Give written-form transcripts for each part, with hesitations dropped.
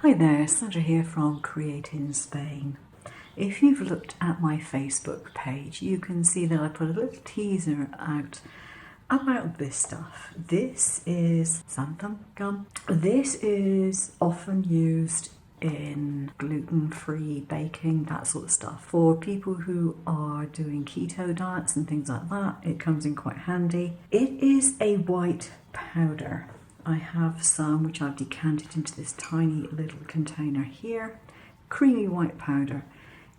Hi there, Sandra here from createinspain. If you've looked at my Facebook page, you can see that I put a little teaser out about this stuff. This is xanthan gum. This is often used in gluten-free baking, that sort of stuff. For people who are doing keto diets and things like that, it comes in quite handy. It is a white powder. I have some which I've decanted into this tiny little container here. Creamy white powder.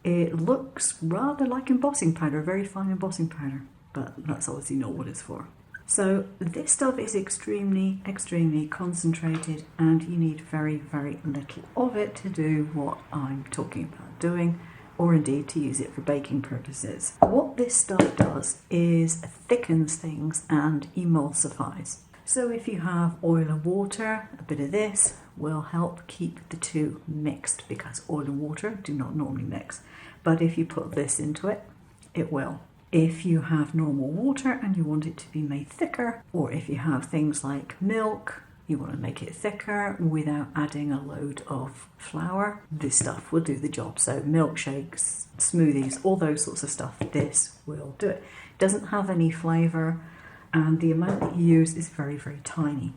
It looks rather like embossing powder, very fine embossing powder, but that's obviously not what it's for. So this stuff is extremely concentrated, and you need very little of it to do what I'm talking about doing, or indeed to use it for baking purposes. What this stuff does is thickens things and emulsifies. So if you have oil and water, a bit of this will help keep the two mixed, because oil and water do not normally mix. But if you put this into it, it will. If you have normal water and you want it to be made thicker, or if you have things like milk, you want to make it thicker without adding a load of flour, this stuff will do the job. So milkshakes, smoothies, all those sorts of stuff, this will do it. It doesn't have any flavour, and the amount that you use is very tiny.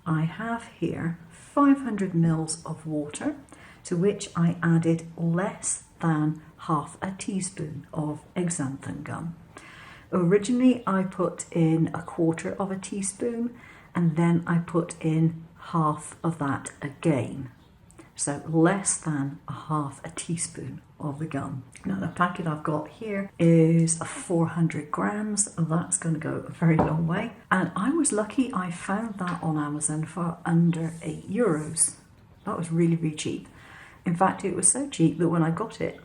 I have here 500 mils of water, to which I added less than half a teaspoon of xanthan gum. Originally I put in a quarter of a teaspoon, and then I put in half of that again. So less than a half a teaspoon of the gum. Now the packet I've got here is 400 grams. That's going to go a very long way. And I was lucky, I found that on Amazon for under €8. That was really cheap. In fact, it was so cheap that when I got it,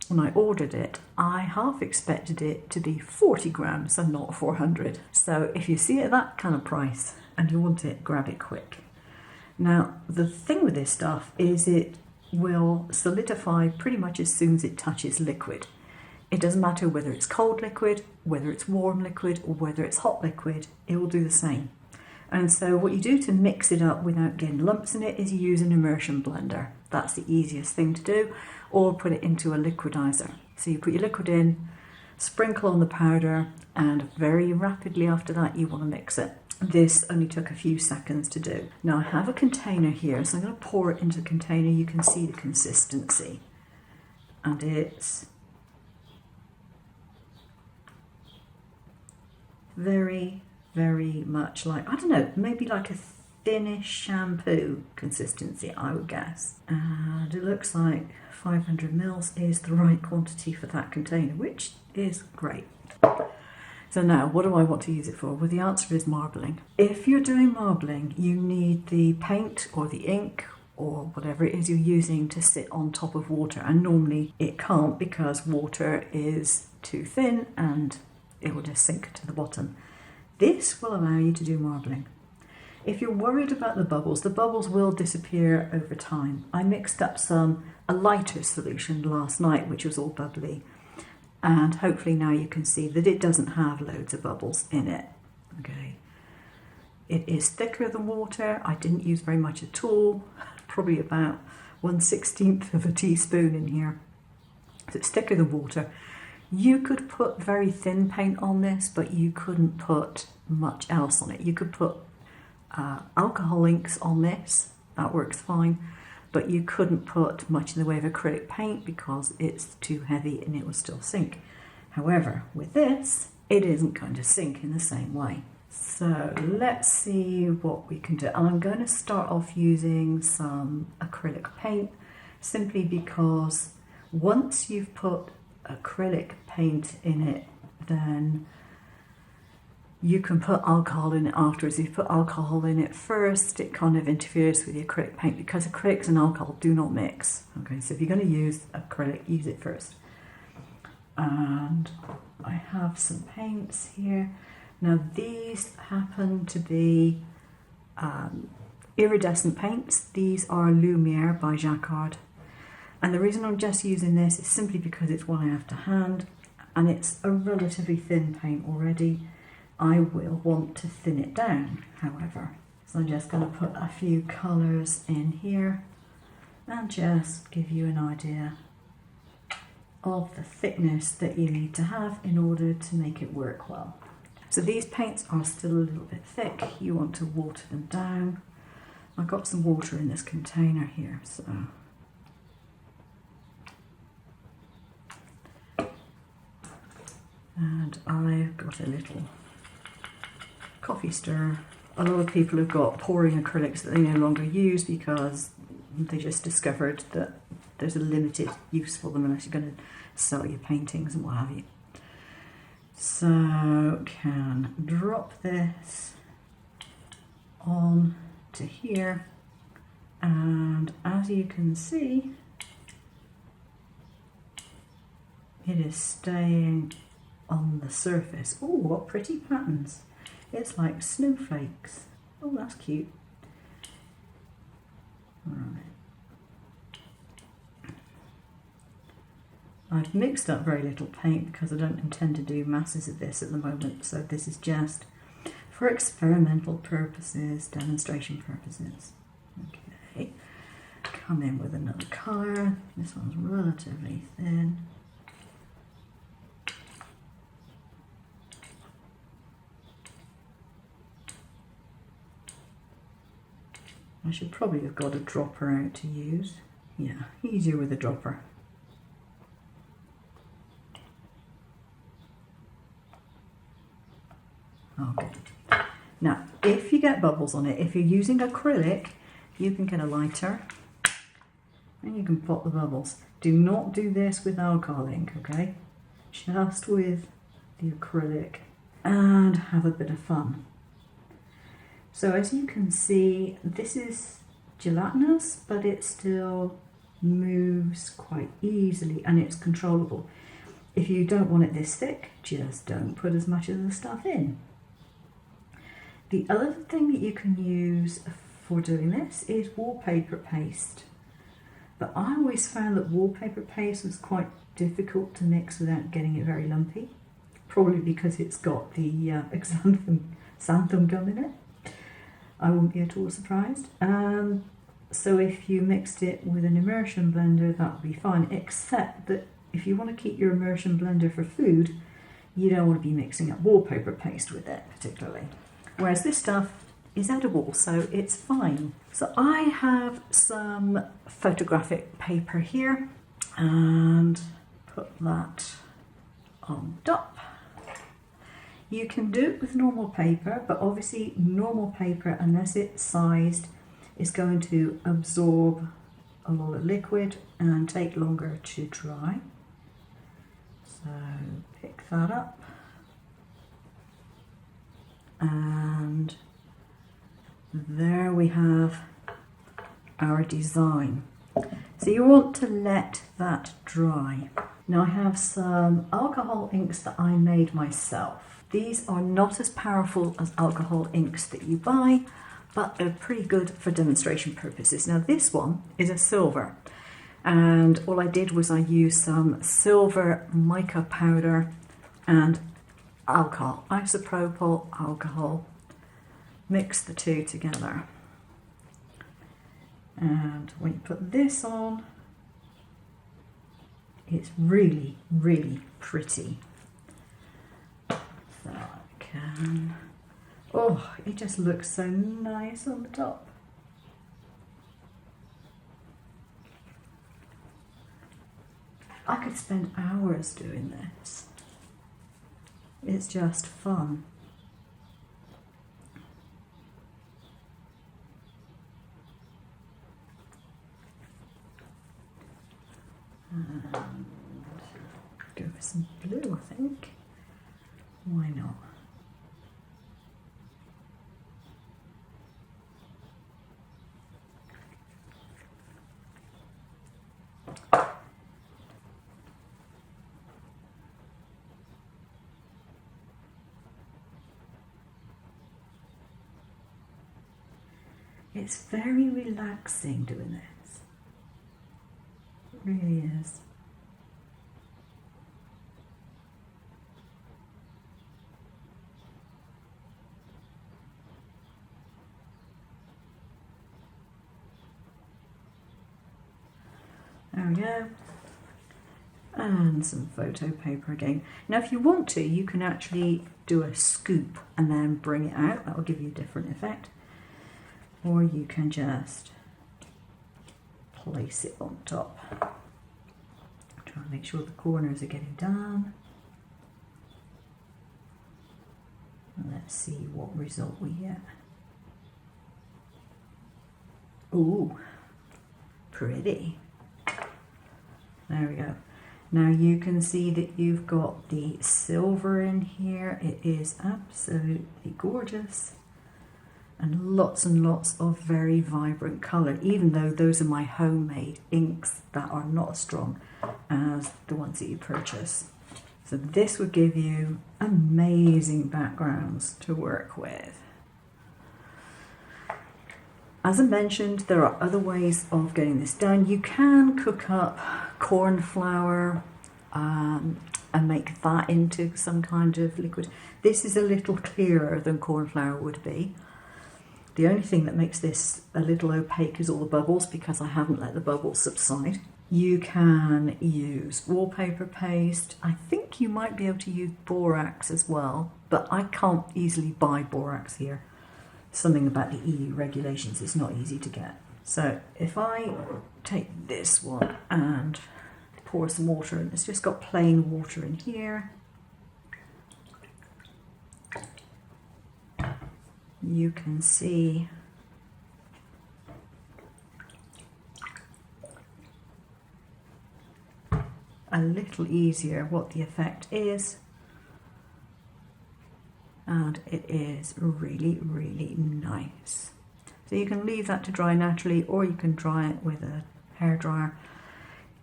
when I ordered it, I half expected it to be 40 grams and not 400. So if you see it at that kind of price and you want it, grab it quick. Now, the thing with this stuff is it will solidify pretty much as soon as it touches liquid. It doesn't matter whether it's cold liquid, whether it's warm liquid, or whether it's hot liquid, it will do the same. And so what you do to mix it up without getting lumps in it is you use an immersion blender. That's the easiest thing to do, or put it into a liquidizer. So you put your liquid in, sprinkle on the powder, and very rapidly after that you want to mix it. This only took a few seconds to do. Now I have a container here, so I'm going to pour it into the container. You can see the consistency. And it's very much like, I don't know, maybe like a thinnish shampoo consistency, I would guess. And it looks like 500 mils is the right quantity for that container, which is great. So now, what do I want to use it for? Well, the answer is marbling. If you're doing marbling, you need the paint or the ink or whatever it is you're using to sit on top of water. And normally it can't, because water is too thin and it will just sink to the bottom. This will allow you to do marbling. If you're worried about the bubbles will disappear over time. I mixed up a lighter solution last night, which was all bubbly. And hopefully now you can see that it doesn't have loads of bubbles in it. Okay. It is thicker than water. I didn't use very much at all, probably about 1/16 of a teaspoon in here. So it's thicker than water. You could put very thin paint on this, but you couldn't put much else on it. You could put alcohol inks on this, that works fine. But you couldn't put much in the way of acrylic paint because it's too heavy and it will still sink. However, with this, it isn't going to sink in the same way. So let's see what we can do. And I'm going to start off using some acrylic paint, simply because once you've put acrylic paint in it, then you can put alcohol in it afterwards. If you put alcohol in it first, it kind of interferes with the acrylic paint, because acrylics and alcohol do not mix. Okay, so if you're going to use acrylic, use it first. And I have some paints here. Now these happen to be iridescent paints. These are Lumiere by Jacquard. And the reason I'm just using this is simply because it's one I have to hand, and it's a relatively thin paint already. I will want to thin it down, however. So I'm just going to put a few colours in here and just give you an idea of the thickness that you need to have in order to make it work well. So these paints are still a little bit thick. You want to water them down. I've got some water in this container here, so and I've got a little coffee stirrer. A lot of people have got pouring acrylics that they no longer use because they just discovered that there's a limited use for them unless you're going to sell your paintings and what have you. So can drop this on to here, and as you can see, it is staying on the surface. Oh, what pretty patterns. It's like snowflakes. Oh, that's cute. Right. I've mixed up very little paint because I don't intend to do masses of this at the moment, so this is just for experimental purposes, demonstration purposes. Okay, come in with another colour. This one's relatively thin. I should probably have got a dropper out to use. Yeah, easier with a dropper. Okay. Now, if you get bubbles on it, if you're using acrylic, you can get a lighter and you can pop the bubbles. Do not do this with alcohol ink, okay? Just with the acrylic and have a bit of fun. So as you can see, this is gelatinous, but it still moves quite easily and it's controllable. If you don't want it this thick, just don't put as much of the stuff in. The other thing that you can use for doing this is wallpaper paste. But I always found that wallpaper paste was quite difficult to mix without getting it very lumpy. Probably because it's got the xanthan gum in it. I wouldn't be at all surprised. So if you mixed it with an immersion blender, that would be fine, except that if you want to keep your immersion blender for food, you don't want to be mixing up wallpaper paste with it particularly. Whereas this stuff is edible, so it's fine. So I have some photographic paper here and put that on top. You can do it with normal paper, but obviously normal paper, unless it's sized, is going to absorb a lot of liquid and take longer to dry. So pick that up. And there we have our design. So you want to let that dry. Now I have some alcohol inks that I made myself. These are not as powerful as alcohol inks that you buy, but they're pretty good for demonstration purposes. Now this one is a silver, and all I did was I used some silver mica powder and alcohol, isopropyl alcohol, mix the two together. And when you put this on, it's really, really pretty. So I can, oh, it just looks so nice on the top. I could spend hours doing this. It's just fun. And go for some blue, I think. Why not? It's very relaxing doing this. It really is. There we go. And some photo paper again. Now if you want to, you can actually do a scoop and then bring it out. That will give you a different effect. Or you can just place it on top. Try and make sure the corners are getting done. And let's see what result we get. Ooh, pretty. There we go. Now you can see that you've got the silver in here. It is absolutely gorgeous. And lots of very vibrant colour, even though those are my homemade inks that are not as strong as the ones that you purchase. So this would give you amazing backgrounds to work with. As I mentioned, there are other ways of getting this done. You can cook up corn flour and make that into some kind of liquid. This is a little clearer than corn flour would be. The only thing that makes this a little opaque is all the bubbles, because I haven't let the bubbles subside. You can use wallpaper paste. I think you might be able to use borax as well, but I can't easily buy borax here. Something about the EU regulations, it's not easy to get. So if I take this one and pour some water in, it's just got plain water in here. You can see a little easier what the effect is, and it is really nice. So you can leave that to dry naturally, or you can dry it with a hairdryer.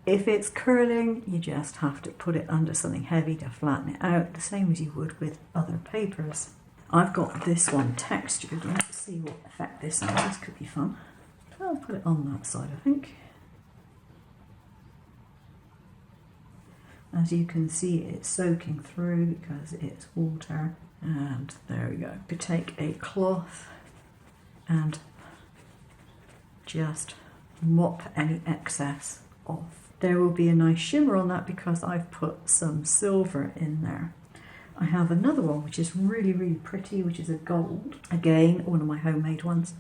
If it's curling, you just have to put it under something heavy to flatten it out, the same as you would with other papers. I've got this one textured. Let's see what effect this has. This could be fun. I'll put it on that side, I think. As you can see, it's soaking through because it's water. And there we go. To take a cloth and just mop any excess off. There will be a nice shimmer on that because I've put some silver in there. I have another one which is really pretty, which is a gold. Again, one of my homemade ones.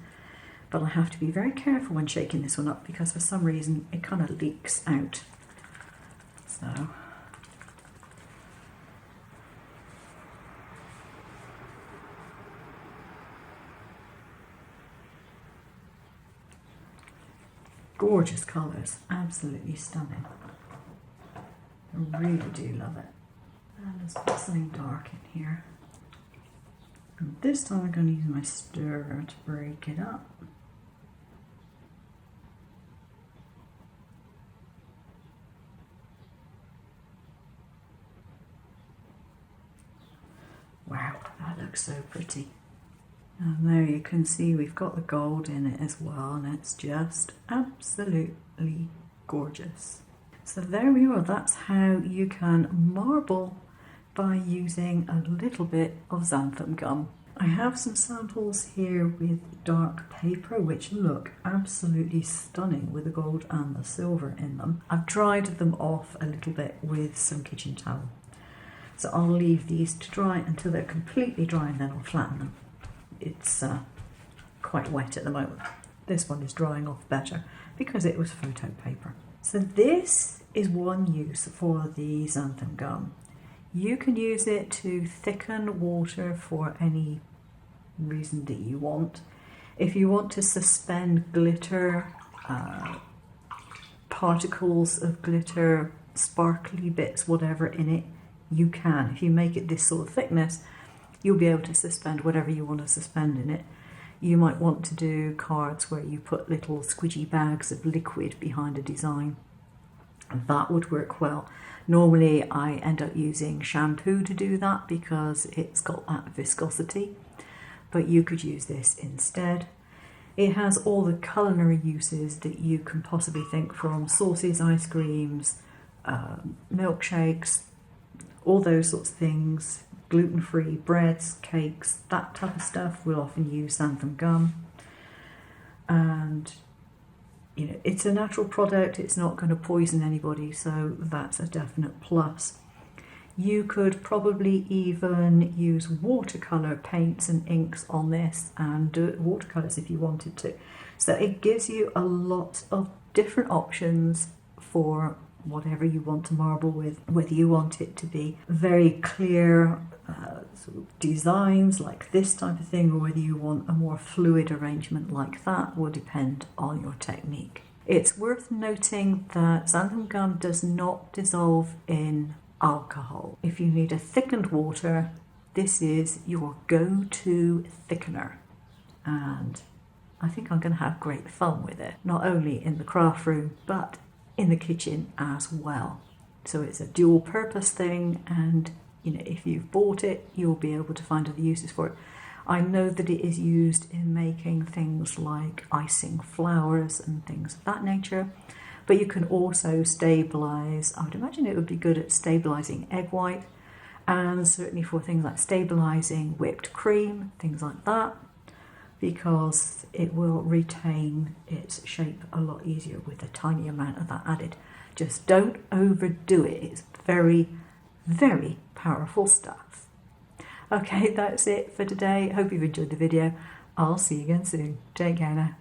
But I have to be very careful when shaking this one up because for some reason it kind of leaks out. So gorgeous colours, absolutely stunning. I really do love it. And let's put something dark in here. And this time I'm going to use my stirrer to break it up. Wow, that looks so pretty. And there you can see we've got the gold in it as well, and it's just absolutely gorgeous. So there we are, that's how you can marble by using a little bit of xanthan gum. I have some samples here with dark paper which look absolutely stunning with the gold and the silver in them. I've dried them off a little bit with some kitchen towel. So I'll leave these to dry until they're completely dry and then I'll flatten them. It's quite wet at the moment. This one is drying off better because it was photo paper. So this is one use for the xanthan gum. You can use it to thicken water for any reason that you want. If you want to suspend glitter, particles of glitter, sparkly bits, whatever in it, you can. If you make it this sort of thickness, you'll be able to suspend whatever you want to suspend in it. You might want to do cards where you put little squidgy bags of liquid behind a design. That would work well. Normally I end up using shampoo to do that because it's got that viscosity, but you could use this instead. It has all the culinary uses that you can possibly think, from sauces, ice creams, milkshakes, all those sorts of things, gluten-free breads, cakes, that type of stuff. We'll often use xanthan gum. And you know, it's a natural product, it's not going to poison anybody, so that's a definite plus. You could probably even use watercolour paints and inks on this and do it watercolours if you wanted to. So it gives you a lot of different options for whatever you want to marble with, whether you want it to be very clear sort of designs like this type of thing, or whether you want a more fluid arrangement like that, will depend on your technique. It's worth noting that xanthan gum does not dissolve in alcohol. If you need a thickened water, this is your go-to thickener, and I think I'm going to have great fun with it, not only in the craft room but in the kitchen as well. So it's a dual purpose thing, and you know, if you've bought it, you'll be able to find other uses for it. I know that it is used in making things like icing flowers and things of that nature, but you can also stabilise. I would imagine it would be good at stabilising egg white, and certainly for things like stabilising whipped cream, things like that, because it will retain its shape a lot easier with a tiny amount of that added. Just don't overdo it. It's very, very powerful stuff. Okay, that's it for today. Hope you've enjoyed the video. I'll see you again soon. Take care now.